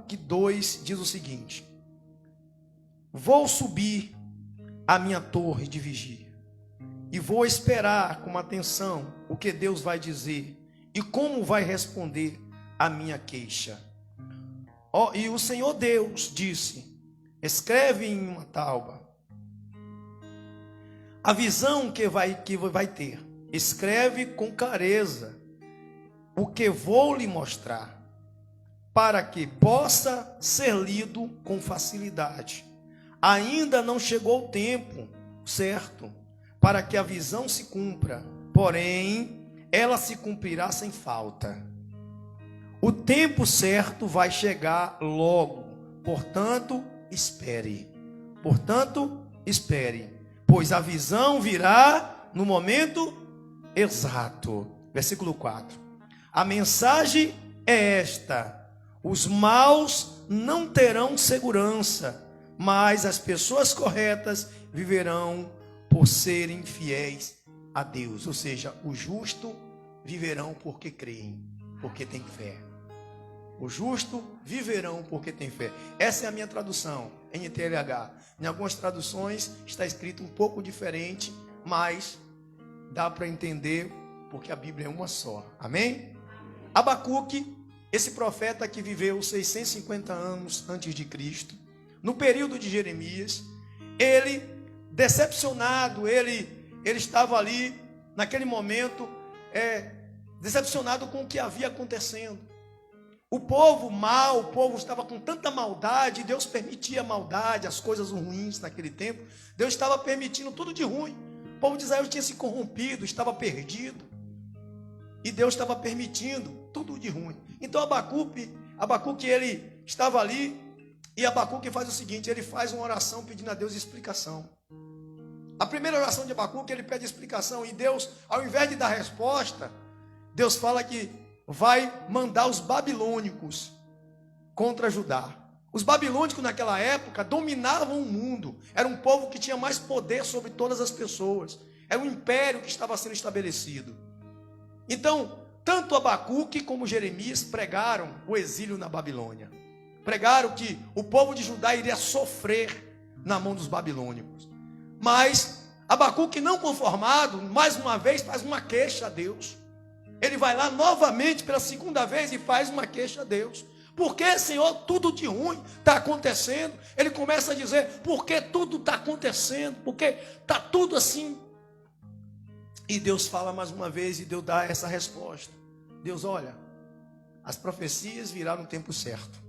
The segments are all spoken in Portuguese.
Abacuque 2 diz o seguinte: vou subir à minha torre de vigia e vou esperar com atenção o que Deus vai dizer e como vai responder a minha queixa. E o Senhor Deus disse: escreve em uma tábua a visão que vai ter. Escreve com clareza o que vou lhe mostrar, para que possa ser lido com facilidade. Ainda não chegou o tempo certo para que a visão se cumpra, porém ela se cumprirá sem falta. O tempo certo vai chegar logo, portanto, espere. Pois a visão virá no momento exato. Versículo 4. A mensagem é esta: os maus não terão segurança, mas as pessoas corretas viverão por serem fiéis a Deus. Ou seja, os justos viverão porque creem, porque têm fé. Os justos viverão porque têm fé. Essa é a minha tradução, NTLH. Em algumas traduções está escrito um pouco diferente, mas dá para entender porque a Bíblia é uma só. Amém? Abacuque, esse profeta que viveu 650 anos antes de Cristo, no período de Jeremias, ele, decepcionado, ele estava ali, naquele momento, decepcionado com o que havia acontecendo. O povo mau, o povo estava com tanta maldade, Deus permitia a maldade, as coisas ruins naquele tempo. Deus estava permitindo tudo de ruim. O povo de Israel tinha se corrompido, estava perdido. E Deus estava permitindo tudo de ruim. Então Abacuque ele estava ali, e Abacuque faz o seguinte: ele faz uma oração pedindo a Deus explicação. A primeira oração de Abacuque, ele pede explicação, e Deus, ao invés de dar resposta, Deus fala que vai mandar os babilônicos contra Judá. Os babilônicos naquela época dominavam o mundo. Era um povo que tinha mais poder sobre todas as pessoas. Era um império que estava sendo estabelecido. Então, tanto Abacuque como Jeremias pregaram o exílio na Babilônia. Pregaram que o povo de Judá iria sofrer na mão dos babilônicos. Mas Abacuque, não conformado, mais uma vez faz uma queixa a Deus. Ele vai lá novamente pela segunda vez e faz uma queixa a Deus. Por que, Senhor, tudo de ruim está acontecendo? Ele começa a dizer: por que tudo está acontecendo? Porque está tudo assim. E Deus fala mais uma vez, e Deus dá essa resposta. Deus: olha, as profecias virão no tempo certo.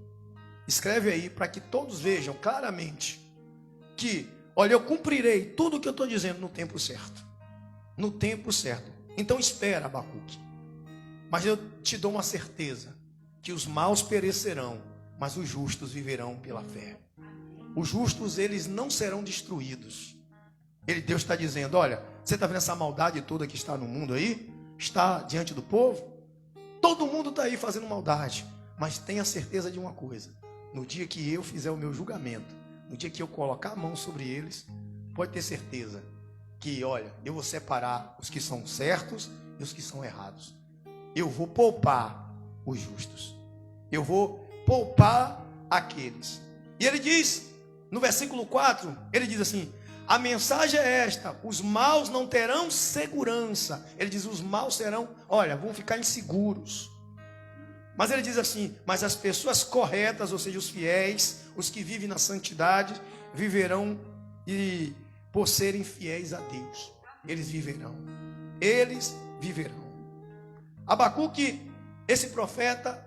Escreve aí para que todos vejam claramente que, olha, eu cumprirei tudo o que eu estou dizendo no tempo certo. No tempo certo. Então espera, Abacuque. Mas eu te dou uma certeza, que os maus perecerão, mas os justos viverão pela fé. Os justos, eles não serão destruídos. Deus está dizendo: olha, você está vendo essa maldade toda que está no mundo aí? Está diante do povo? Todo mundo está aí fazendo maldade. Mas tenha certeza de uma coisa: no dia que eu fizer o meu julgamento, no dia que eu colocar a mão sobre eles, pode ter certeza que, olha, eu vou separar os que são certos e os que são errados. Eu vou poupar os justos. Eu vou poupar aqueles. E ele diz, no versículo 4, ele diz assim: a mensagem é esta: os maus não terão segurança. Ele diz: os maus serão, olha, vão ficar inseguros. Mas ele diz assim: mas as pessoas corretas, ou seja, os fiéis, os que vivem na santidade, viverão, e por serem fiéis a Deus, eles viverão. Eles viverão. Abacuque, esse profeta,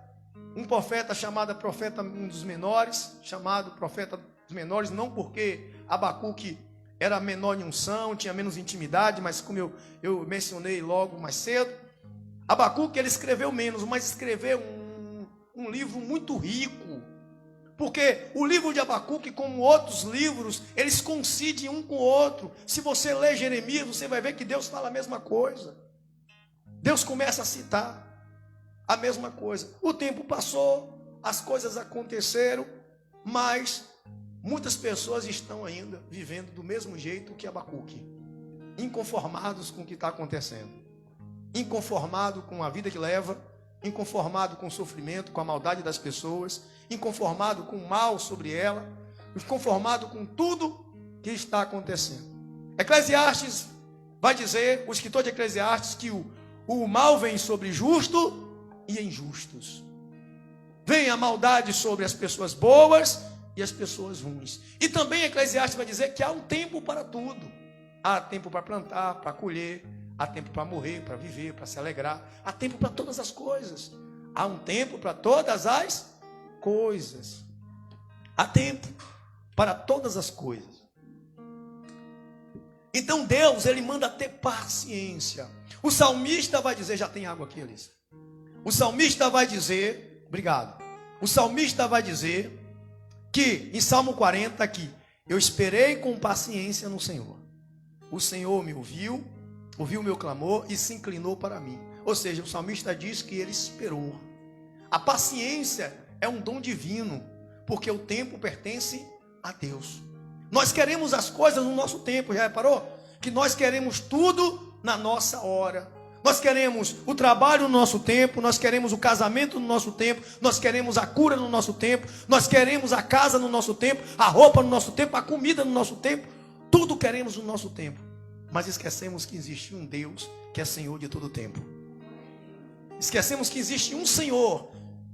um profeta chamado profeta um dos menores, chamado profeta dos menores, não porque Abacuque era menor em unção, tinha menos intimidade, mas como eu mencionei logo mais cedo, Abacuque, ele escreveu menos, mas escreveu um livro muito rico, porque o livro de Abacuque, como outros livros, eles coincidem um com o outro. Se você ler Jeremias, você vai ver que Deus fala a mesma coisa. Deus começa a citar a mesma coisa. O tempo passou, as coisas aconteceram, mas muitas pessoas estão ainda vivendo do mesmo jeito que Abacuque, inconformados com o que está acontecendo, inconformados com a vida que leva, inconformado com o sofrimento, com a maldade das pessoas, inconformado com o mal sobre ela, inconformado com tudo que está acontecendo. Eclesiastes vai dizer, o escritor de Eclesiastes, que o mal vem sobre justo e injustos. Vem a maldade sobre as pessoas boas e as pessoas ruins. E também Eclesiastes vai dizer que há um tempo para tudo. Há tempo para plantar, para colher, há tempo para morrer, para viver, para se alegrar. Há tempo para todas as coisas. Há um tempo para todas as coisas. Há tempo para todas as coisas. Então Deus, ele manda ter paciência. O salmista vai dizer, já tem água aqui, Elisa. O salmista vai dizer, obrigado. O salmista vai dizer que, em Salmo 40, aqui, eu esperei com paciência no Senhor. O Senhor me ouviu o meu clamor e se inclinou para mim. Ou seja, o salmista diz que ele esperou. A paciência é um dom divino, porque o tempo pertence a Deus. Nós queremos as coisas no nosso tempo, já reparou? Que nós queremos tudo na nossa hora. Nós queremos o trabalho no nosso tempo, nós queremos o casamento no nosso tempo, nós queremos a cura no nosso tempo, nós queremos a casa no nosso tempo, a roupa no nosso tempo, a comida no nosso tempo. Tudo queremos no nosso tempo. Mas esquecemos que existe um Deus que é Senhor de todo o tempo. Esquecemos que existe um Senhor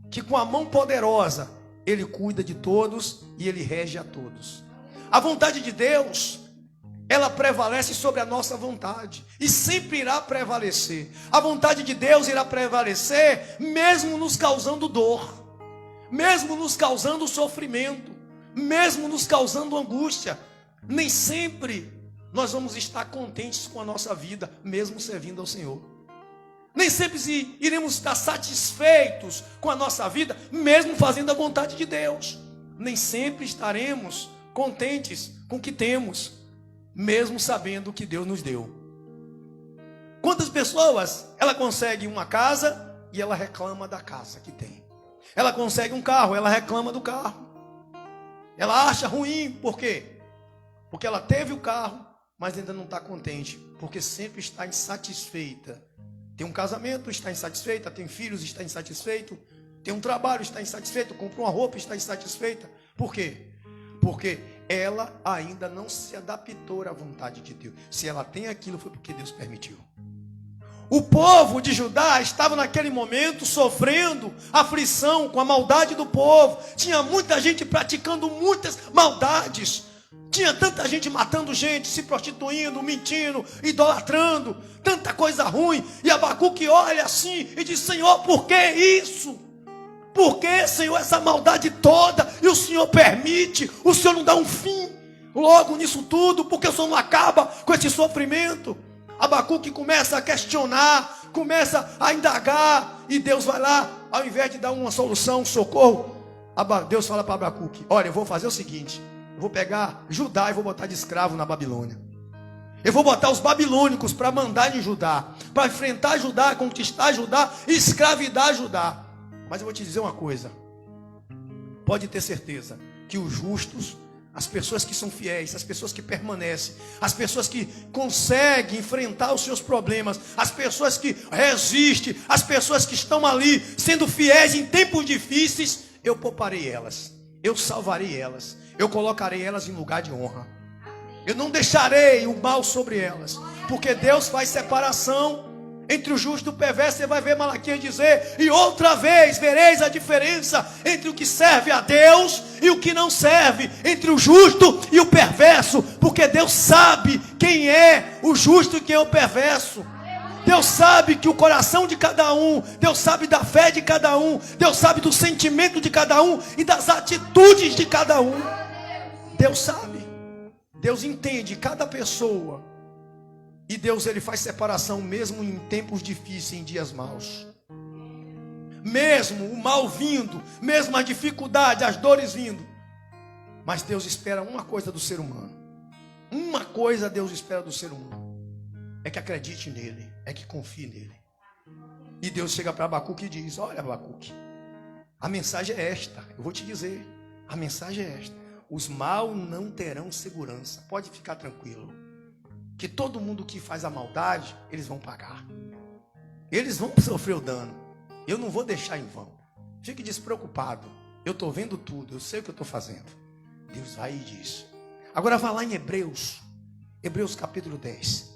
que com a mão poderosa Ele cuida de todos e Ele rege a todos. A vontade de Deus, ela prevalece sobre a nossa vontade e sempre irá prevalecer. A vontade de Deus irá prevalecer mesmo nos causando dor, mesmo nos causando sofrimento, mesmo nos causando angústia. Nem sempre nós vamos estar contentes com a nossa vida, mesmo servindo ao Senhor. Nem sempre iremos estar satisfeitos com a nossa vida, mesmo fazendo a vontade de Deus. Nem sempre estaremos contentes com o que temos, mesmo sabendo o que Deus nos deu. Quantas pessoas, ela consegue uma casa e ela reclama da casa que tem. Ela consegue um carro, ela reclama do carro. Ela acha ruim, por quê? Porque ela teve o carro, mas ainda não está contente, porque sempre está insatisfeita. Tem um casamento, está insatisfeita. Tem filhos, está insatisfeito. Tem um trabalho, está insatisfeito. Comprou uma roupa, está insatisfeita. Por quê? Porque ela ainda não se adaptou à vontade de Deus. Se ela tem aquilo, foi porque Deus permitiu. O povo de Judá estava naquele momento sofrendo aflição com a maldade do povo. Tinha muita gente praticando muitas maldades. Tinha tanta gente matando gente, se prostituindo, mentindo, idolatrando, tanta coisa ruim. E Abacuque olha assim e diz: Senhor, por que isso? Por que, Senhor, essa maldade toda? E o Senhor permite, o Senhor não dá um fim logo nisso tudo, porque o Senhor não acaba com esse sofrimento. Abacuque começa a questionar, começa a indagar, e Deus vai lá, ao invés de dar uma solução, um socorro, Deus fala para Abacuque: olha, eu vou fazer o seguinte, eu vou pegar Judá e vou botar de escravo na Babilônia. Eu vou botar os babilônicos para mandar em Judá, para enfrentar Judá, conquistar Judá, escravidar Judá. Mas eu vou te dizer uma coisa, pode ter certeza que os justos, as pessoas que são fiéis, as pessoas que permanecem, as pessoas que conseguem enfrentar os seus problemas, as pessoas que resistem, as pessoas que estão ali sendo fiéis em tempos difíceis, eu pouparei elas, eu salvarei elas, eu colocarei elas em lugar de honra. Eu não deixarei o mal sobre elas, porque Deus faz separação entre o justo e o perverso. Você vai ver Malaquias dizer: e outra vez vereis a diferença entre o que serve a Deus e o que não serve, entre o justo e o perverso, porque Deus sabe quem é o justo e quem é o perverso. Deus sabe que o coração de cada um, Deus sabe da fé de cada um, Deus sabe do sentimento de cada um e das atitudes de cada um. Deus sabe, Deus entende cada pessoa. E Deus, ele faz separação mesmo em tempos difíceis, em dias maus. Mesmo o mal vindo, mesmo a dificuldade, as dores vindo. Mas Deus espera uma coisa do ser humano. Uma coisa Deus espera do ser humano. É que acredite nele, é que confie nele. E Deus chega para Abacuque e diz: olha, Abacuque, a mensagem é esta. Eu vou te dizer, a mensagem é esta: os maus não terão segurança. Pode ficar tranquilo, que todo mundo que faz a maldade, eles vão pagar. Eles vão sofrer o dano. Eu não vou deixar em vão. Fique despreocupado. Eu estou vendo tudo, eu sei o que eu estou fazendo. Deus vai e diz. Agora vá lá em Hebreus. Hebreus capítulo 10.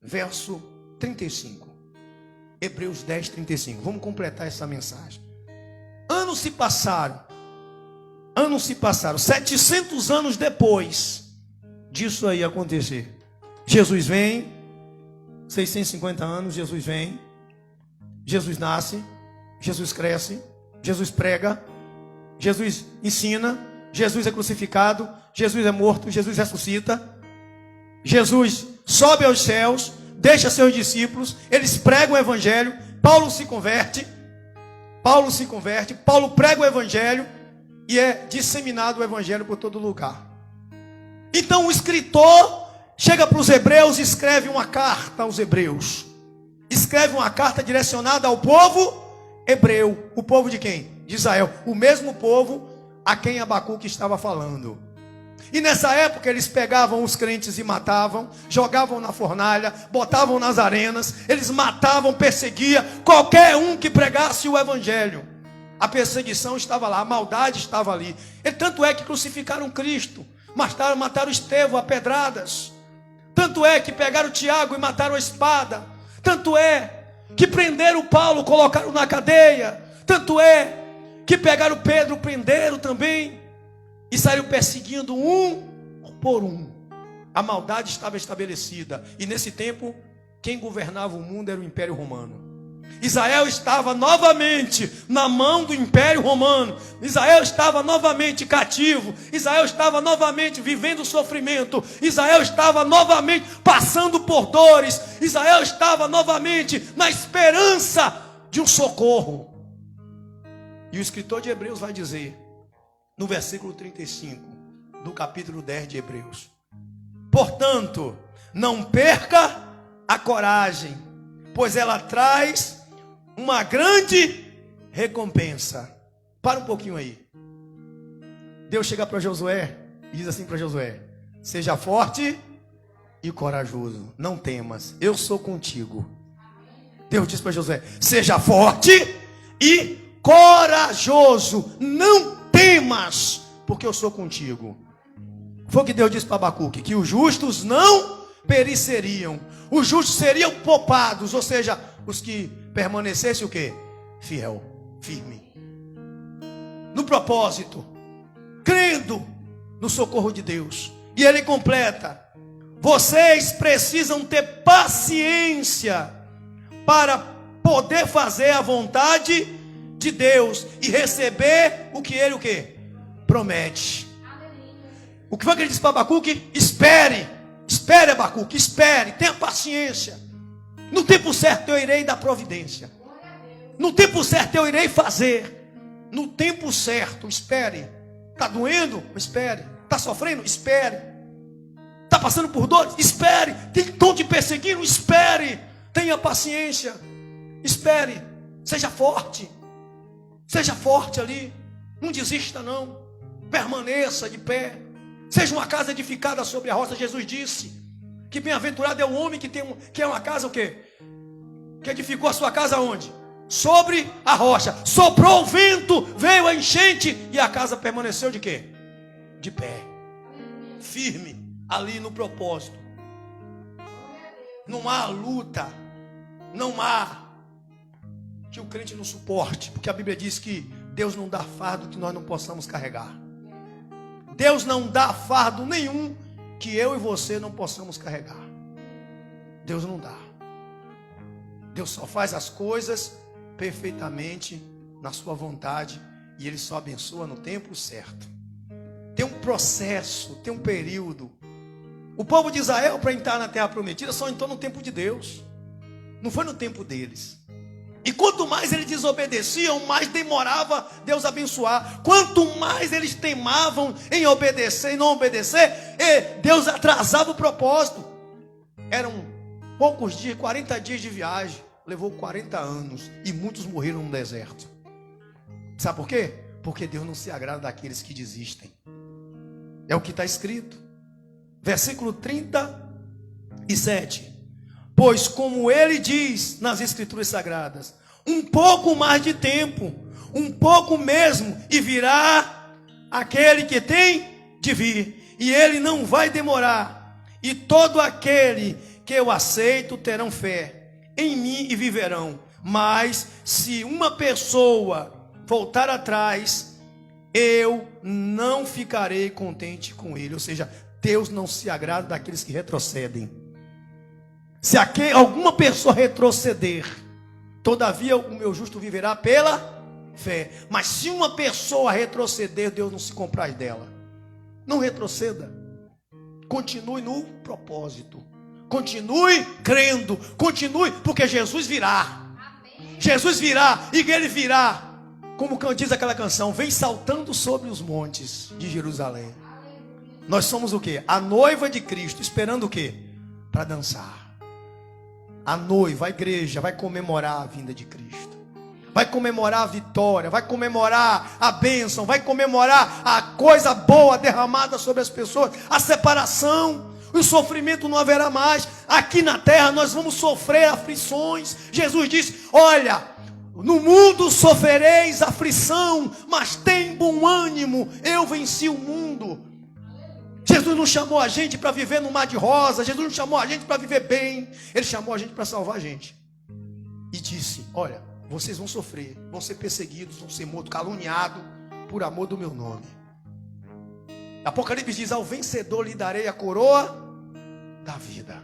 Verso 35. Hebreus 10, 35. Vamos completar essa mensagem. Anos se passaram. 700 anos depois disso aí acontecer. Jesus vem. 650 anos, Jesus vem. Jesus nasce. Jesus cresce. Jesus prega. Jesus ensina. Jesus é crucificado. Jesus é morto. Jesus ressuscita. Jesus sobe aos céus. Deixa seus discípulos. Eles pregam o evangelho. Paulo se converte. Paulo prega o evangelho. E é disseminado o evangelho por todo lugar. Então o escritor chega para os hebreus e escreve uma carta aos hebreus. Escreve uma carta direcionada ao povo hebreu. O povo de quem? De Israel. O mesmo povo a quem Abacuque estava falando. E nessa época eles pegavam os crentes e matavam, jogavam na fornalha, botavam nas arenas, eles matavam, perseguiam qualquer um que pregasse o evangelho. A perseguição estava lá, a maldade estava ali. E tanto é que crucificaram Cristo, mataram Estevão a pedradas. Tanto é que pegaram Tiago e mataram a espada. Tanto é que prenderam Paulo, colocaram na cadeia. Tanto é que pegaram Pedro, prenderam também. E saíram perseguindo um por um. A maldade estava estabelecida. E nesse tempo, quem governava o mundo era o Império Romano. Israel estava novamente na mão do Império Romano. Israel estava novamente cativo. Israel estava novamente vivendo sofrimento. Israel estava novamente passando por dores. Israel estava novamente na esperança de um socorro. E o escritor de Hebreus vai dizer, no versículo 35 do capítulo 10 de Hebreus: portanto, não perca a coragem, pois ela traz uma grande recompensa. Para um pouquinho aí. Deus chega para Josué e diz assim para Josué: seja forte e corajoso, não temas, eu sou contigo. Deus diz para Josué: seja forte e corajoso, não temas, porque eu sou contigo. Foi o que Deus disse para Abacuque, que os justos não periceriam, os justos seriam poupados, ou seja, os que permanecessem o quê? Fiel, firme, no propósito, crendo no socorro de Deus. E ele completa: vocês precisam ter paciência para poder fazer a vontade de Deus e receber o que ele o quê? Promete. O que foi que ele disse para Abacuque? Espere, Abacuque, espere, tenha paciência. No tempo certo eu irei dar providência. No tempo certo eu irei fazer. No tempo certo, espere. Está doendo? Espere. Está sofrendo? Espere. Está passando por dores? Espere. Estão te perseguindo? Espere. Tenha paciência. Espere. Seja forte. Seja forte ali. Não desista não. Permaneça de pé. Seja uma casa edificada sobre a rocha. Jesus disse que bem-aventurado é o homem que é uma casa o quê? Que edificou a sua casa onde? Sobre a rocha. Soprou o vento, veio a enchente e a casa permaneceu de quê? De pé. Firme ali no propósito. Não há luta. Não há que o crente não suporte. Porque a Bíblia diz que Deus não dá fardo que nós não possamos carregar. Deus não dá fardo nenhum que eu e você não possamos carregar. Deus não dá. Deus só faz as coisas perfeitamente na sua vontade. E Ele só abençoa no tempo certo. Tem um processo, tem um período. O povo de Israel, para entrar na terra prometida, só entrou no tempo de Deus. Não foi no tempo deles. E quanto mais eles desobedeciam, mais demorava Deus abençoar. Quanto mais eles teimavam em obedecer e não obedecer, Deus atrasava o propósito. Eram poucos dias, 40 dias de viagem. Levou 40 anos e muitos morreram no deserto. Sabe por quê? Porque Deus não se agrada daqueles que desistem. É o que está escrito. Versículo 37. Pois como ele diz nas Escrituras Sagradas, um pouco mais de tempo, um pouco mesmo, e virá aquele que tem de vir, e ele não vai demorar, e todo aquele que eu aceito terão fé em mim e viverão. Mas se uma pessoa voltar atrás, eu não ficarei contente com ele. Ou seja, Deus não se agrada daqueles que retrocedem. Se alguma pessoa retroceder, todavia o meu justo viverá pela fé. Mas se uma pessoa retroceder, Deus não se compraz dela. Não retroceda. Continue no propósito. Continue crendo. Continue, porque Jesus virá. Amém. Jesus virá, e ele virá, como diz aquela canção, vem saltando sobre os montes de Jerusalém. Nós somos o quê? A noiva de Cristo, esperando o quê? Para dançar. A noiva, a igreja, vai comemorar a vinda de Cristo. Vai comemorar a vitória, vai comemorar a bênção, vai comemorar a coisa boa derramada sobre as pessoas, a separação, o sofrimento não haverá mais. Aqui na terra nós vamos sofrer aflições. Jesus disse: olha, no mundo sofrereis aflição, mas tem bom ânimo, eu venci o mundo. Jesus não chamou a gente para viver no mar de rosa. Jesus não chamou a gente para viver bem. Ele chamou a gente para salvar a gente. E disse: olha, vocês vão sofrer, vão ser perseguidos, vão ser mortos, caluniados por amor do meu nome. Apocalipse diz: ao vencedor lhe darei a coroa da vida.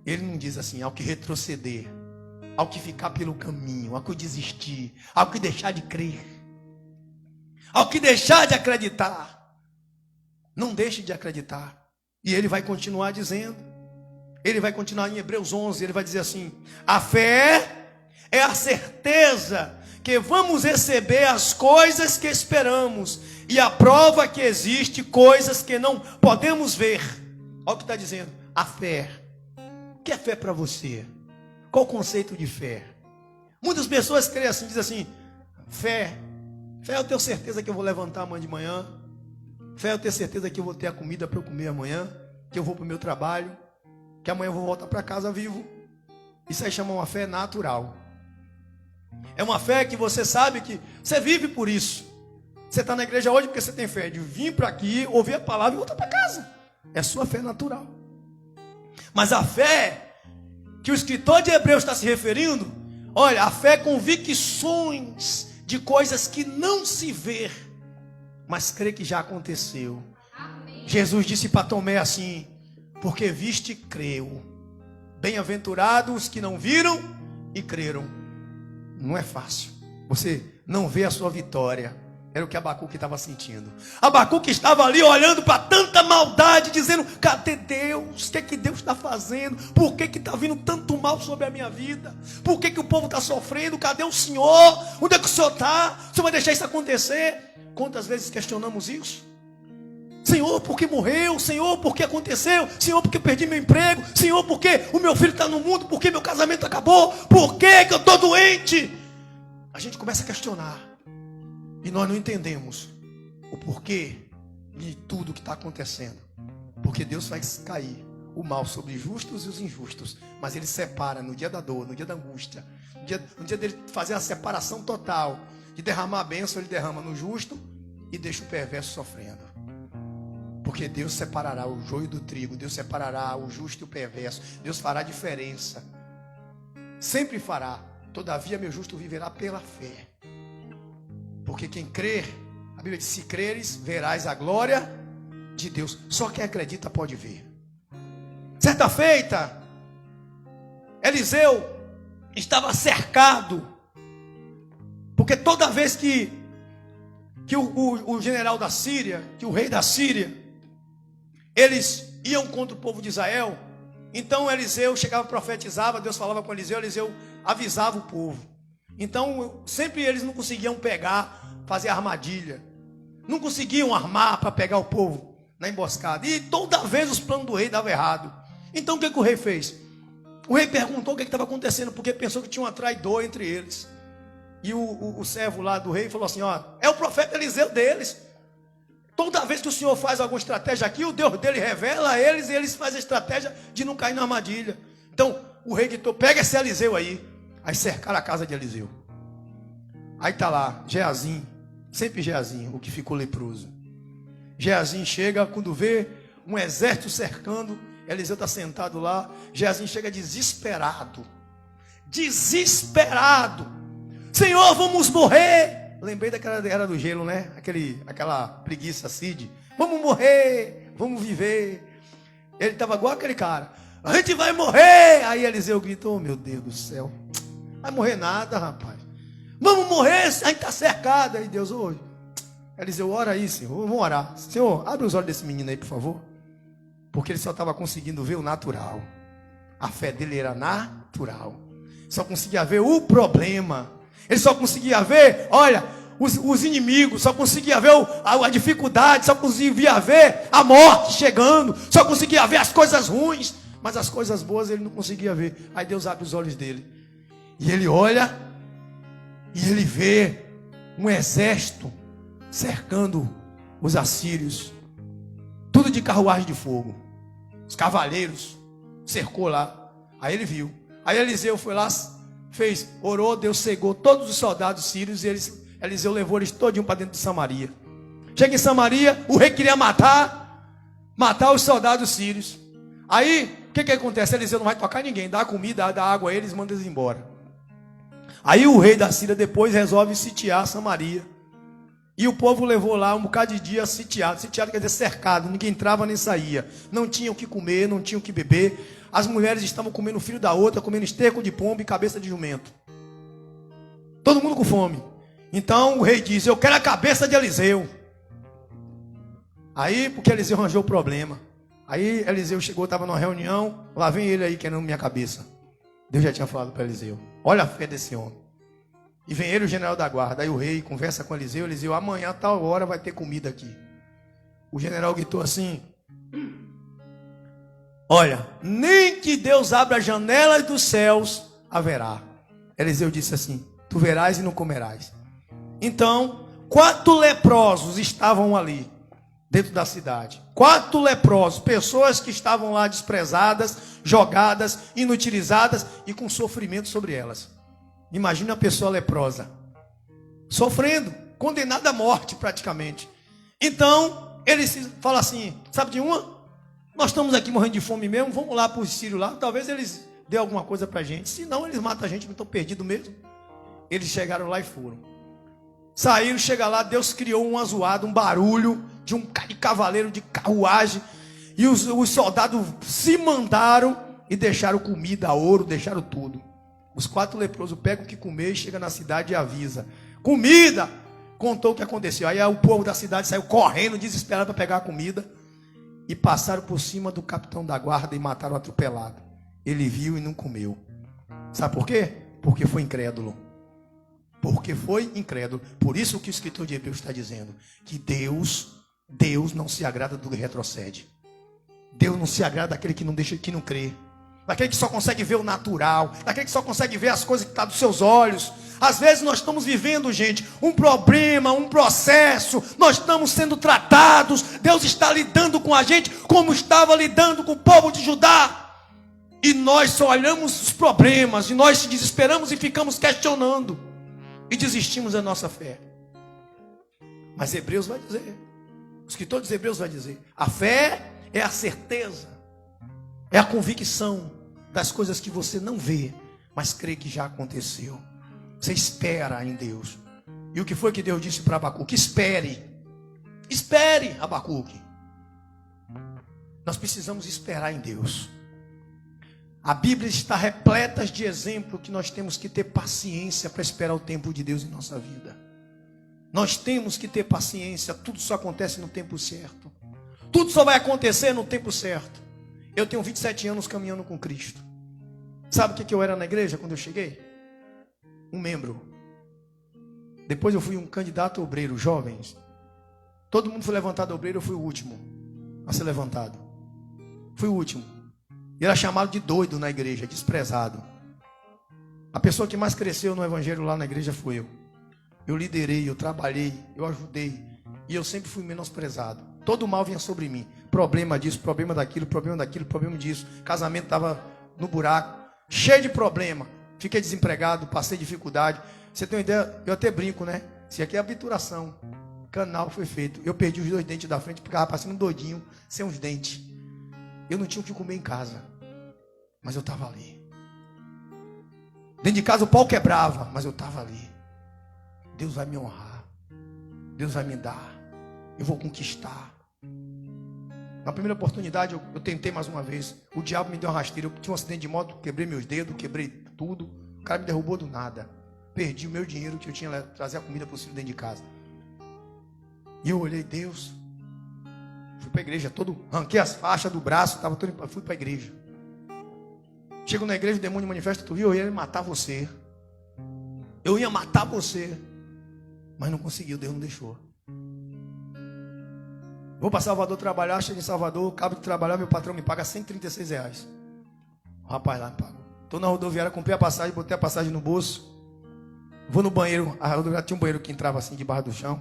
Ele não diz assim: ao que retroceder, ao que ficar pelo caminho, ao que desistir, ao que deixar de crer, ao que deixar de acreditar. Não deixe de acreditar. E ele vai continuar dizendo, ele vai continuar em Hebreus 11, ele vai dizer assim: a fé é a certeza que vamos receber as coisas que esperamos, e a prova que existe coisas que não podemos ver. Olha o que está dizendo, a fé. O que é fé para você? Qual o conceito de fé? Muitas pessoas creem assim, dizem assim: fé eu tenho certeza que eu vou levantar amanhã de manhã. Fé eu tenho certeza que eu vou ter a comida para eu comer amanhã, que eu vou para o meu trabalho, que amanhã eu vou voltar para casa vivo. Isso aí chama uma fé natural. É uma fé que você sabe que você vive por isso. Você está na igreja hoje porque você tem fé de vir para aqui, ouvir a palavra e voltar para casa. É sua fé natural. Mas a fé que o escritor de Hebreus está se referindo, olha, a fé é convicções de coisas que não se vê, mas crê que já aconteceu. Amém. Jesus disse para Tomé assim: porque viste e creu. Bem-aventurados os que não viram e creram. Não é fácil. Você não vê a sua vitória. Era o que Abacuque estava sentindo. Abacuque estava ali olhando para tanta maldade, dizendo: cadê Deus? O que é que Deus está fazendo? Por que está vindo tanto mal sobre a minha vida? Por que o povo está sofrendo? Cadê o Senhor? Onde é que o Senhor está? O Senhor vai deixar isso acontecer? Quantas vezes questionamos isso? Senhor, por que morreu? Senhor, por que aconteceu? Senhor, por que perdi meu emprego? Senhor, por que o meu filho está no mundo? Por que meu casamento acabou? Por que eu estou doente? A gente começa a questionar. E nós não entendemos o porquê de tudo que está acontecendo. Porque Deus faz cair o mal sobre os justos e os injustos. Mas Ele separa no dia da dor, no dia da angústia. No dia dele fazer a separação total, de derramar a bênção, Ele derrama no justo e deixa o perverso sofrendo. Porque Deus separará o joio do trigo. Deus separará o justo e o perverso. Deus fará diferença. Sempre fará. Todavia meu justo viverá pela fé. Porque quem crer, a Bíblia diz: se creres, verás a glória de Deus. Só quem acredita pode ver. Certa feita, Eliseu estava cercado. Porque toda vez que o general da Síria, que o rei da Síria, eles iam contra o povo de Israel, então Eliseu chegava e profetizava, Deus falava com Eliseu, Eliseu avisava o povo. Então sempre eles não conseguiam pegar, fazer armadilha, não conseguiam armar para pegar o povo na emboscada, e toda vez os planos do rei davam errado. Então o que o rei fez? O rei perguntou o que estava acontecendo, porque pensou que tinha um traidor entre eles. E o servo lá do rei falou assim: ó, é o profeta Eliseu deles. Toda vez que o Senhor faz alguma estratégia aqui, o Deus dele revela a eles, e eles fazem a estratégia de não cair na armadilha. Então o rei gritou: pega esse Eliseu aí. Aí cercaram a casa de Eliseu. Aí está lá, Geazi, sempre Geazi, o que ficou leproso. Geazi chega, quando vê um exército cercando, Eliseu está sentado lá. Geazi chega desesperado. Desesperado. Senhor, vamos morrer. Lembrei daquela era do gelo, né? Aquela preguiça, Cid. Vamos morrer, vamos viver. Ele estava igual aquele cara. A gente vai morrer. Aí Eliseu gritou, oh, meu Deus do céu. Vai morrer nada, rapaz. Vamos morrer, a gente está cercado. Aí Deus, hoje. Eliseu, ora aí, Senhor. Vamos orar. Senhor, abre os olhos desse menino aí, por favor. Porque ele só estava conseguindo ver o natural. A fé dele era natural. Só conseguia ver o problema. Ele só conseguia ver, olha, os inimigos. Só conseguia ver a dificuldade. Só conseguia ver a morte chegando. Só conseguia ver as coisas ruins. Mas as coisas boas ele não conseguia ver. Aí Deus abre os olhos dele. E ele olha. E ele vê um exército cercando os assírios. Tudo de carruagem de fogo. Os cavaleiros cercou lá. Aí ele viu. Aí Eliseu foi lá, fez, orou, Deus cegou todos os soldados sírios. E Eliseu levou eles todinho para dentro de Samaria. Chega em Samaria, o rei queria matar os soldados sírios. Aí, o que acontece? Eliseu não vai tocar ninguém, dá comida, dá água a eles, manda eles embora. Aí o rei da Síria depois resolve sitiar Samaria. E o povo levou lá um bocado de dia sitiado. Sitiado quer dizer cercado, ninguém entrava nem saía. Não tinha o que comer, não tinha o que beber. As mulheres estavam comendo o filho da outra, comendo esterco de pombo e cabeça de jumento. Todo mundo com fome. Então o rei diz, eu quero a cabeça de Eliseu. Aí, porque Eliseu arranjou o problema. Aí Eliseu chegou, estava numa reunião. Lá vem ele aí querendo minha cabeça. Deus já tinha falado para Eliseu. Olha a fé desse homem. E vem ele, o general da guarda. Aí o rei conversa com Eliseu. Eliseu, amanhã, tal hora, vai ter comida aqui. O general gritou assim: olha, nem que Deus abra as janelas dos céus, haverá. Eliseu disse assim: tu verás e não comerás. Então, 4 leprosos estavam ali, dentro da cidade. 4 leprosos, pessoas que estavam lá desprezadas, jogadas, inutilizadas e com sofrimento sobre elas. Imagina a pessoa leprosa, sofrendo, condenada à morte praticamente. Então, ele fala assim, sabe de uma? Nós estamos aqui morrendo de fome mesmo, vamos lá para os sírios lá, talvez eles dê alguma coisa para a gente. Se não, eles matam a gente, não estão perdidos mesmo. Eles chegaram lá e foram. Saíram, chega lá, Deus criou um azuado, um barulho de um cavaleiro de carruagem. E os soldados se mandaram e deixaram comida, ouro, deixaram tudo. Os 4 leprosos pegam o que comer e chegam na cidade e avisa. Comida! Contou o que aconteceu. Aí o povo da cidade saiu correndo, desesperado para pegar a comida. E passaram por cima do capitão da guarda e mataram o atropelado. Ele viu e não comeu. Sabe por quê? Porque foi incrédulo. Porque foi incrédulo. Por isso que o escritor de Hebreus está dizendo que Deus não se agrada do que retrocede. Deus não se agrada daquele que não deixa, que não crê. Daquele que só consegue ver o natural, daquele que só consegue ver as coisas que estão dos seus olhos. Às vezes nós estamos vivendo, gente, um problema, um processo. Nós estamos sendo tratados. Deus está lidando com a gente como estava lidando com o povo de Judá. E nós só olhamos os problemas, e nós se desesperamos e ficamos questionando. E desistimos da nossa fé. Mas Hebreus vai dizer, o escritor dos Hebreus vai dizer, a fé é a certeza, é a convicção das coisas que você não vê, mas crê que já aconteceu. Você espera em Deus. E o que foi que Deus disse para Abacuque? Espere. Espere, Abacuque. Nós precisamos esperar em Deus. A Bíblia está repleta de exemplos que nós temos que ter paciência para esperar o tempo de Deus em nossa vida. Nós temos que ter paciência. Tudo só acontece no tempo certo. Tudo só vai acontecer no tempo certo. Eu tenho 27 anos caminhando com Cristo. Sabe o que eu era na igreja quando eu cheguei? Um membro. Depois eu fui um candidato obreiro, jovens. Todo mundo foi levantado obreiro, eu fui o último a ser levantado. Fui o último. E era chamado de doido na igreja, desprezado. A pessoa que mais cresceu no evangelho lá na igreja fui eu. Eu liderei, eu trabalhei, eu ajudei. E eu sempre fui menosprezado. Todo mal vinha sobre mim. Problema disso, problema daquilo, problema disso. Casamento estava no buraco. Cheio de problema. Fiquei desempregado, passei dificuldade. Você tem uma ideia? Eu até brinco, né? Se aqui é obturação, canal foi feito. Eu perdi os 2 dentes da frente, porque estava passando doidinho, sem os dentes. Eu não tinha o que comer em casa, mas eu estava ali. Dentro de casa o pau quebrava, mas eu estava ali. Deus vai me honrar. Deus vai me dar. Eu vou conquistar. Na primeira oportunidade eu tentei mais uma vez. O diabo me deu uma rasteira. Eu tinha um acidente de moto, quebrei meus dedos, quebrei tudo. O cara me derrubou do nada. Perdi o meu dinheiro que eu tinha trazer a comida para o filho dentro de casa. E eu olhei, Deus. Fui para a igreja, arranquei as faixas do braço, fui para a igreja. Chego na igreja, o demônio manifesta, tu viu? Eu ia matar você. Eu ia matar você. Mas não conseguiu, Deus não deixou. Vou para Salvador trabalhar, chego em Salvador, acabo de trabalhar, meu patrão me paga R$136. O rapaz lá me pagou. Estou na rodoviária, comprei a passagem, botei a passagem no bolso. Vou no banheiro, a rodoviária tinha um banheiro que entrava assim debaixo do chão.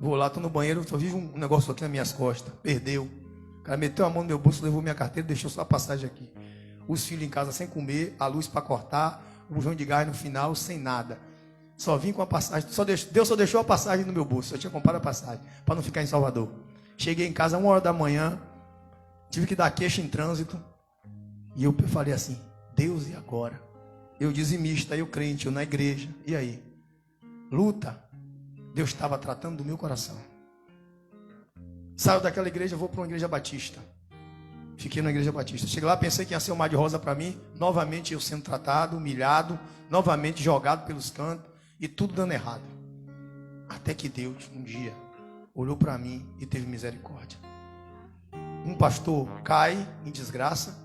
Vou lá, estou no banheiro, só vi um negócio aqui nas minhas costas. Perdeu. O cara meteu a mão no meu bolso, levou minha carteira, deixou só a passagem aqui. Os filhos em casa sem comer, a luz para cortar, o bujão de gás no final, sem nada. Só vim com a passagem, Deus só deixou a passagem no meu bolso. Eu tinha comprado a passagem, para não ficar em Salvador. Cheguei em casa 1 hora da manhã, tive que dar queixa em trânsito. E eu falei assim, Deus, e agora? Eu dizimista, eu crente, eu na igreja. E aí? Luta. Deus estava tratando do meu coração. Saio daquela igreja, vou para uma igreja batista. Fiquei na igreja batista. Cheguei lá, pensei que ia ser um mar de rosa para mim. Novamente eu sendo tratado, humilhado. Novamente jogado pelos cantos. E tudo dando errado. Até que Deus, um dia, olhou para mim e teve misericórdia. Um pastor cai em desgraça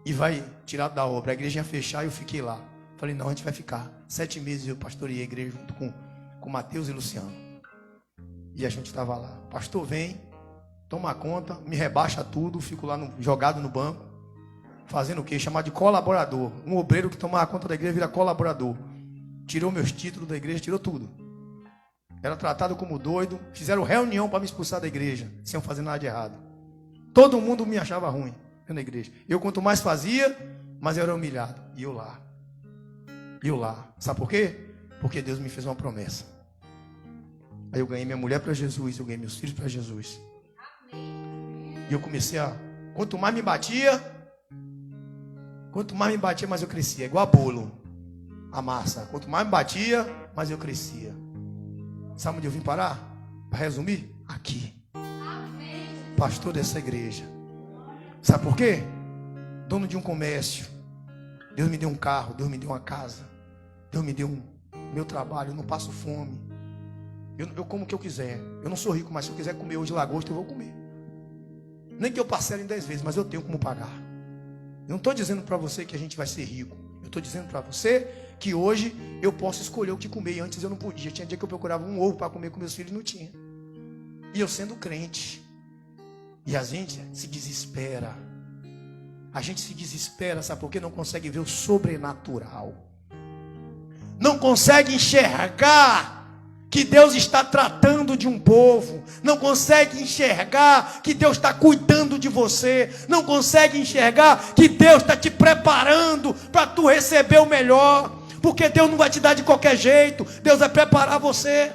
e vai tirar da obra. A igreja ia fechar e eu fiquei lá. Falei, não, a gente vai ficar. 7 meses eu pastoreei a igreja junto com Mateus e Luciano. E a gente estava lá. Pastor vem, toma conta, me rebaixa tudo, fico lá jogado no banco. Fazendo o quê? Chamado de colaborador. Um obreiro que tomava conta da igreja vira colaborador. Tirou meus títulos da igreja, tirou tudo. Era tratado como doido. Fizeram reunião para me expulsar da igreja, sem eu fazer nada de errado. Todo mundo me achava ruim na igreja. Eu quanto mais fazia, mais eu era humilhado. E eu lá. Sabe por quê? Porque Deus me fez uma promessa. Aí eu ganhei minha mulher para Jesus, eu ganhei meus filhos para Jesus. E eu comecei quanto mais me batia, mais eu crescia. Igual a bolo, a massa. Quanto mais me batia, mais eu crescia. Sabe onde eu vim parar? Para resumir? Aqui. Pastor dessa igreja. Sabe por quê? Dono de um comércio. Deus me deu um carro, Deus me deu uma casa. Deus me deu meu trabalho, eu não passo fome. Eu como o que eu quiser. Eu não sou rico, mas se eu quiser comer hoje lagosta, eu vou comer. Nem que eu parcele em 10 vezes, mas eu tenho como pagar. Eu não estou dizendo para você que a gente vai ser rico. Eu estou dizendo para você que hoje eu posso escolher o que comer. E antes eu não podia. Tinha dia que eu procurava um ovo para comer com meus filhos e não tinha. E eu sendo crente. E a gente se desespera. A gente se desespera, sabe por quê? Não consegue ver o sobrenatural. Não consegue enxergar que Deus está tratando de um povo. Não consegue enxergar que Deus está cuidando de você. Não consegue enxergar que Deus está te preparando para tu receber o melhor. Porque Deus não vai te dar de qualquer jeito. Deus vai preparar você.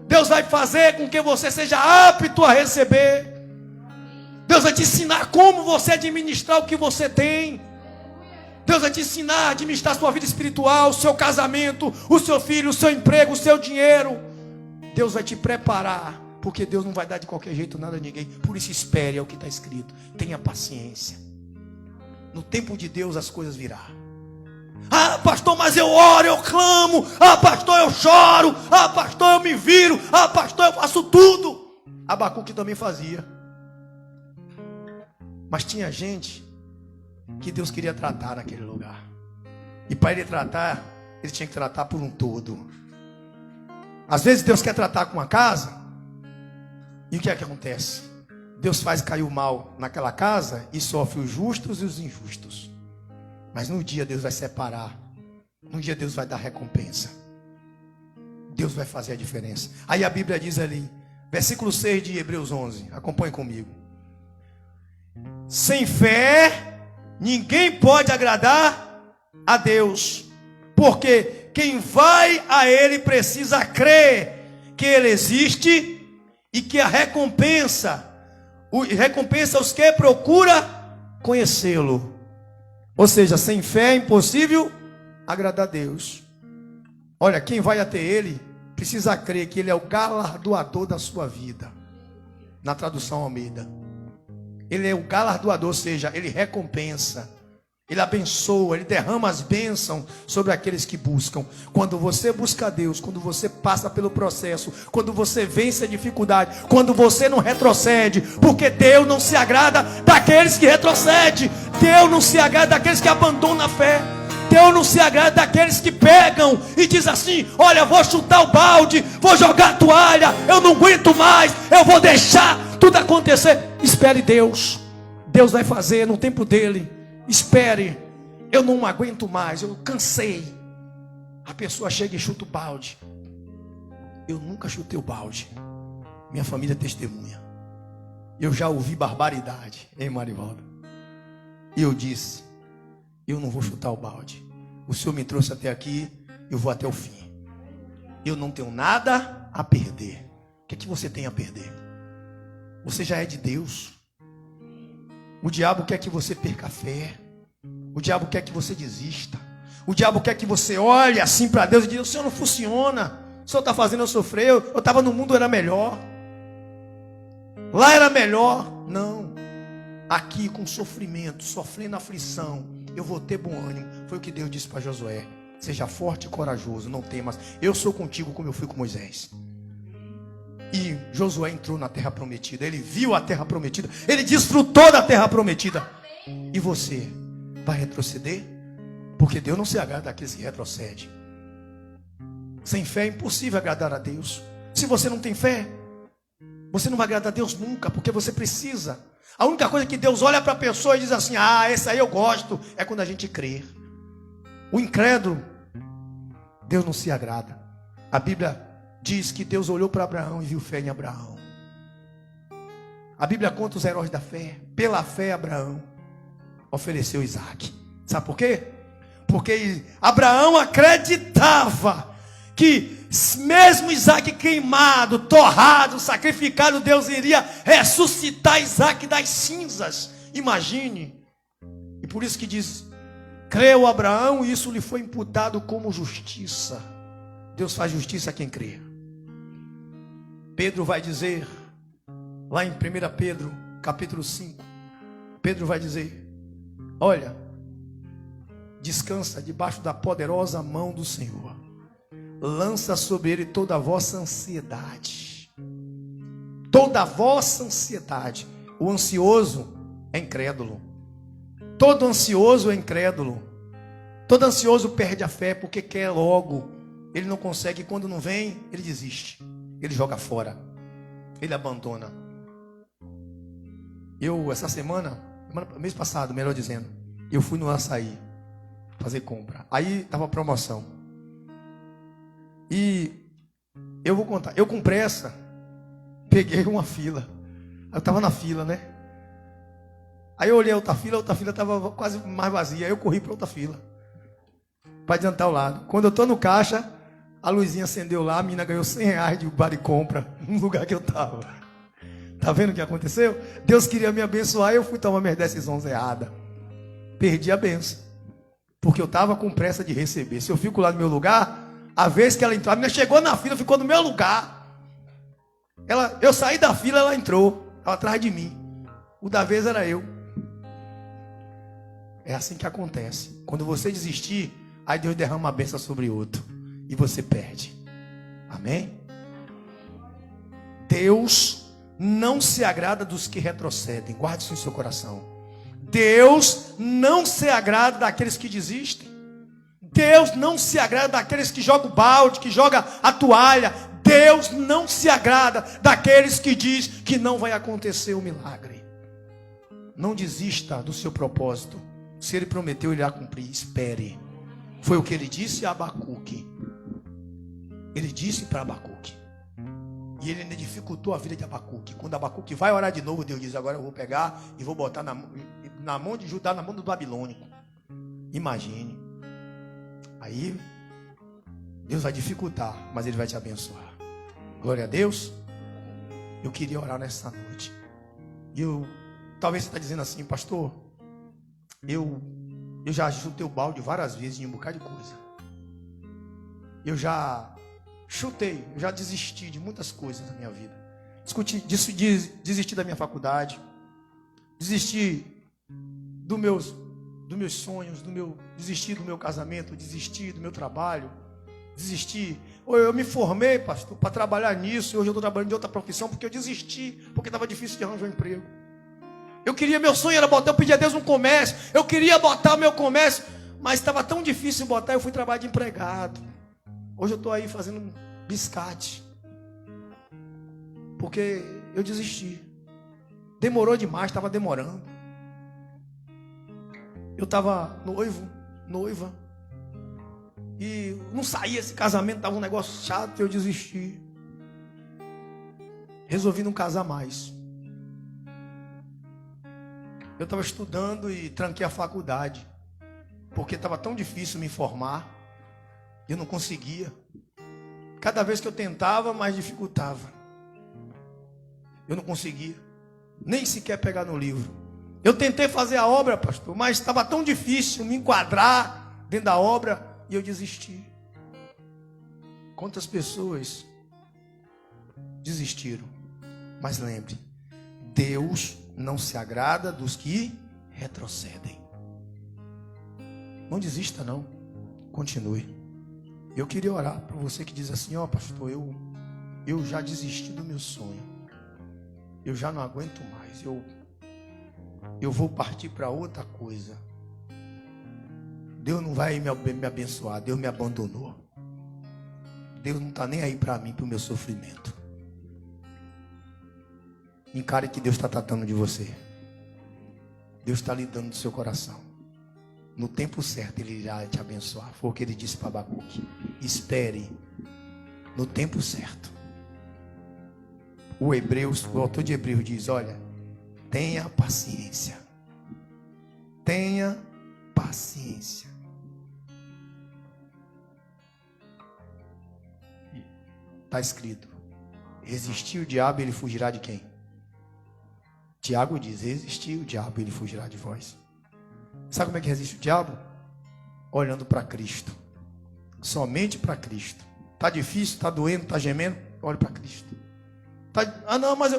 Deus vai fazer com que você seja apto a receber. Deus vai te ensinar como você administrar o que você tem. Deus vai te ensinar a administrar a sua vida espiritual, o seu casamento, o seu filho, o seu emprego, o seu dinheiro. Deus vai te preparar, porque Deus não vai dar de qualquer jeito nada a ninguém. Por isso espere, é o que está escrito. Tenha paciência. No tempo de Deus as coisas virão. Ah, pastor, mas eu oro, eu clamo. Ah, pastor, eu choro. Ah, pastor, eu me viro. Ah, pastor, eu faço tudo. Abacuque também fazia. Mas tinha gente que Deus queria tratar naquele lugar. E para ele tratar, ele tinha que tratar por um todo. Às vezes Deus quer tratar com uma casa. E o que é que acontece? Deus faz cair o mal naquela casa e sofre os justos e os injustos. Mas no dia Deus vai separar. No dia Deus vai dar recompensa. Deus vai fazer a diferença. Aí a Bíblia diz ali, versículo 6 de Hebreus 11. Acompanhe comigo. Sem fé, ninguém pode agradar a Deus, porque quem vai a Ele precisa crer que Ele existe e que a recompensa os que procura conhecê-lo. Ou seja, sem fé é impossível agradar a Deus. Olha, quem vai até Ele precisa crer que Ele é o galardoador da sua vida. Na tradução Almeida, Ele é o galardoador, ou seja, Ele recompensa, Ele abençoa, Ele derrama as bênçãos sobre aqueles que buscam. Quando você busca a Deus, quando você passa pelo processo, quando você vence a dificuldade, quando você não retrocede, porque Deus não se agrada daqueles que retrocedem, Deus não se agrada daqueles que abandonam a fé, Deus não se agrada daqueles que pegam e diz assim: olha, vou chutar o balde, vou jogar a toalha, eu não aguento mais, eu vou deixar tudo acontecer. Espere Deus, Deus vai fazer no tempo dele. Espere, eu não aguento mais, eu cansei. A pessoa chega e chuta o balde. Eu nunca chutei o balde, minha família é testemunha. Eu já ouvi barbaridade, hein, Marivaldo? E eu disse: eu não vou chutar o balde. O Senhor me trouxe até aqui, eu vou até o fim. Eu não tenho nada a perder. O que é que você tem a perder? Você já é de Deus. O diabo quer que você perca a fé. O diabo quer que você desista. O diabo quer que você olhe assim para Deus e diga: o Senhor não funciona, o Senhor está fazendo eu sofrer. Eu estava no mundo, era melhor. Lá era melhor. Não. Aqui com sofrimento, sofrendo aflição, eu vou ter bom ânimo. Foi o que Deus disse para Josué: seja forte e corajoso, não temas, eu sou contigo como eu fui com Moisés. E Josué entrou na terra prometida. Ele viu a terra prometida, ele desfrutou da terra prometida. E você vai retroceder? Porque Deus não se agrada daqueles que retrocedem. Sem fé é impossível agradar a Deus. Se você não tem fé, você não vai agradar a Deus nunca, porque você precisa. A única coisa que Deus olha para a pessoa e diz assim: ah, esse aí eu gosto, é quando a gente crê. O incrédulo, Deus não se agrada. A Bíblia diz que Deus olhou para Abraão e viu fé em Abraão. A Bíblia conta os heróis da fé. Pela fé, Abraão ofereceu Isaac. Sabe por quê? Porque Abraão acreditava que mesmo Isaac queimado, torrado, sacrificado, Deus iria ressuscitar Isaac das cinzas. Imagine. E por isso que diz: creu Abraão e isso lhe foi imputado como justiça. Deus faz justiça a quem crê. Pedro vai dizer, lá em 1 Pedro, capítulo 5, Pedro vai dizer: olha, descansa debaixo da poderosa mão do Senhor. Lança sobre ele toda a vossa ansiedade. Toda a vossa ansiedade. O ansioso é incrédulo. Todo ansioso é incrédulo. Todo ansioso perde a fé porque quer logo. Ele não consegue, quando não vem, ele desiste. Ele joga fora. Ele abandona. Eu, essa semana, mês passado, melhor dizendo, eu fui no Açaí fazer compra. Aí estava promoção. E eu vou contar. Eu com pressa peguei uma fila. Eu estava na fila, né? Aí eu olhei a outra fila estava quase mais vazia. Aí eu corri para outra fila para adiantar o lado. Quando eu estou no caixa, a luzinha acendeu lá, a menina ganhou R$100 de vale compra no lugar que eu estava. Tá vendo o que aconteceu? Deus queria me abençoar e eu fui tomar minhas decisões erradas. Perdi a benção. Porque eu estava com pressa de receber. Se eu fico lá no meu lugar, a vez que ela entrou, a menina chegou na fila, ficou no meu lugar. Eu saí da fila, ela entrou. Ela atrás de mim. O da vez era eu. É assim que acontece. Quando você desistir, aí Deus derrama a bênção sobre outro. E você perde. Amém? Deus não se agrada dos que retrocedem. Guarde isso em seu coração. Deus não se agrada daqueles que desistem. Deus não se agrada daqueles que jogam o balde, que jogam a toalha. Deus não se agrada daqueles que diz que não vai acontecer o milagre. Não desista do seu propósito. Se ele prometeu, ele irá cumprir. Espere. Foi o que ele disse a Abacuque. Ele disse para Abacuque. E ele ainda dificultou a vida de Abacuque. Quando Abacuque vai orar de novo, Deus diz: agora eu vou pegar e vou botar na mão de Judá, na mão do babilônico. Imagine. Aí Deus vai dificultar, mas Ele vai te abençoar. Glória a Deus. Eu queria orar nessa noite. Talvez você está dizendo assim, pastor, eu já chutei o balde várias vezes em um bocado de coisa. Eu já desisti de muitas coisas na minha vida. Desisti da minha faculdade, desisti dos meus sonhos, desisti do meu casamento, desisti do meu trabalho, desisti. Eu me formei, pastor, para trabalhar nisso, e hoje eu estou trabalhando de outra profissão, porque eu desisti, porque estava difícil de arranjar um emprego. Meu sonho era botar, eu pedi a Deus um comércio, eu queria botar o meu comércio, mas estava tão difícil botar, eu fui trabalhar de empregado. Hoje eu estou aí fazendo um biscate, porque eu desisti. Demorou demais, estava demorando. Eu estava noiva, e não saía esse casamento, estava um negócio chato, e eu desisti. Resolvi não casar mais. Eu estava estudando e tranquei a faculdade, porque estava tão difícil me formar, eu não conseguia. Cada vez que eu tentava, mais dificultava. Eu não conseguia, nem sequer pegar no livro. Eu tentei fazer a obra, pastor, mas estava tão difícil me enquadrar dentro da obra, e eu desisti. Quantas pessoas desistiram? Mas lembre, Deus não se agrada dos que retrocedem. Não desista não, continue. Eu queria orar para você que diz assim, pastor, eu já desisti do meu sonho, eu já não aguento mais, eu vou partir para outra coisa. Deus não vai me abençoar, Deus me abandonou. Deus não está nem aí para mim, para o meu sofrimento. Encare que Deus está tratando de você. Deus está lidando do seu coração. No tempo certo Ele irá te abençoar. Foi o que Ele disse para Abacuque. Espere no tempo certo. O autor de Hebreus diz, olha, tenha paciência. Tenha paciência. Está escrito, resistir o diabo, ele fugirá de quem? Tiago diz, resistir o diabo, ele fugirá de vós. Sabe como é que resiste o diabo? Olhando para Cristo. Somente para Cristo. Está difícil, está doendo, está gemendo? Olhe para Cristo. Não, mas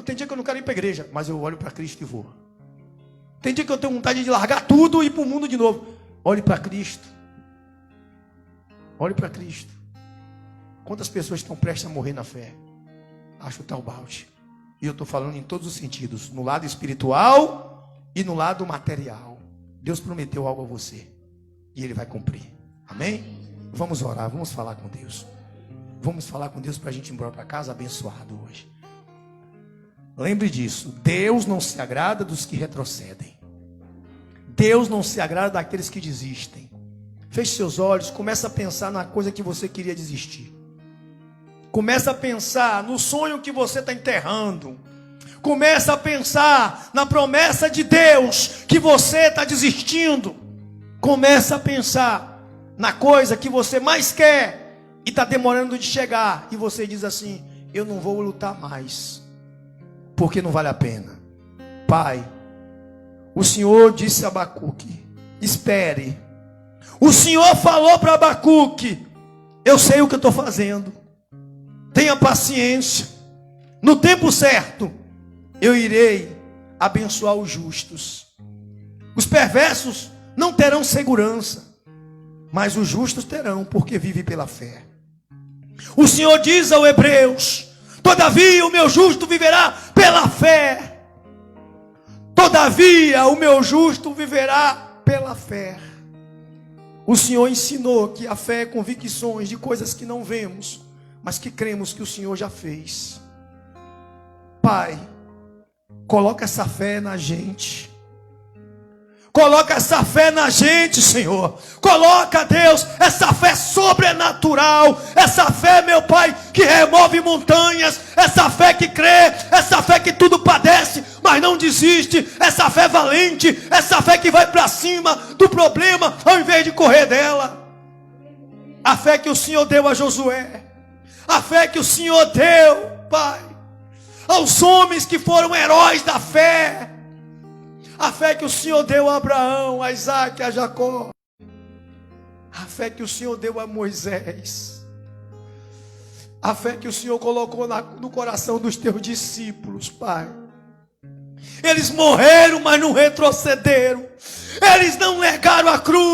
tem dia que eu não quero ir para a igreja, mas eu olho para Cristo e vou. Tem dia que eu tenho vontade de largar tudo e ir para o mundo de novo. Olhe para Cristo. Olhe para Cristo. Quantas pessoas estão prestes a morrer na fé? A chutar o balde. E eu estou falando em todos os sentidos. No lado espiritual e no lado material. Deus prometeu algo a você. E Ele vai cumprir. Amém? Vamos orar, vamos falar com Deus. Vamos falar com Deus para a gente ir embora para casa abençoado hoje. Lembre disso. Deus não se agrada dos que retrocedem. Deus não se agrada daqueles que desistem. Feche seus olhos, comece a pensar na coisa que você queria desistir. Começa a pensar no sonho que você está enterrando. Começa a pensar na promessa de Deus que você está desistindo. Começa a pensar na coisa que você mais quer e está demorando de chegar. E você diz assim, eu não vou lutar mais, porque não vale a pena. Pai, o Senhor disse a Abacuque, espere. O Senhor falou para Abacuque, eu sei o que eu estou fazendo. Tenha paciência. No tempo certo, eu irei abençoar os justos. Os perversos não terão segurança, mas os justos terão, porque vivem pela fé. O Senhor diz ao Hebreus, todavia o meu justo viverá pela fé. Todavia o meu justo viverá pela fé. O Senhor ensinou que a fé é convicções de coisas que não vemos, mas que cremos que o Senhor já fez. Pai, coloca essa fé na gente. Coloca essa fé na gente, Senhor. Coloca, Deus, essa fé sobrenatural. Essa fé, meu Pai, que remove montanhas. Essa fé que crê. Essa fé que tudo padece, mas não desiste. Essa fé valente. Essa fé que vai para cima do problema, ao invés de correr dela. A fé que o Senhor deu a Josué. A fé que o Senhor deu, Pai, aos homens que foram heróis da fé. A fé que o Senhor deu a Abraão, a Isaac, a Jacó. A fé que o Senhor deu a Moisés. A fé que o Senhor colocou no coração dos teus discípulos, Pai. Eles morreram, mas não retrocederam. Eles não negaram a cruz.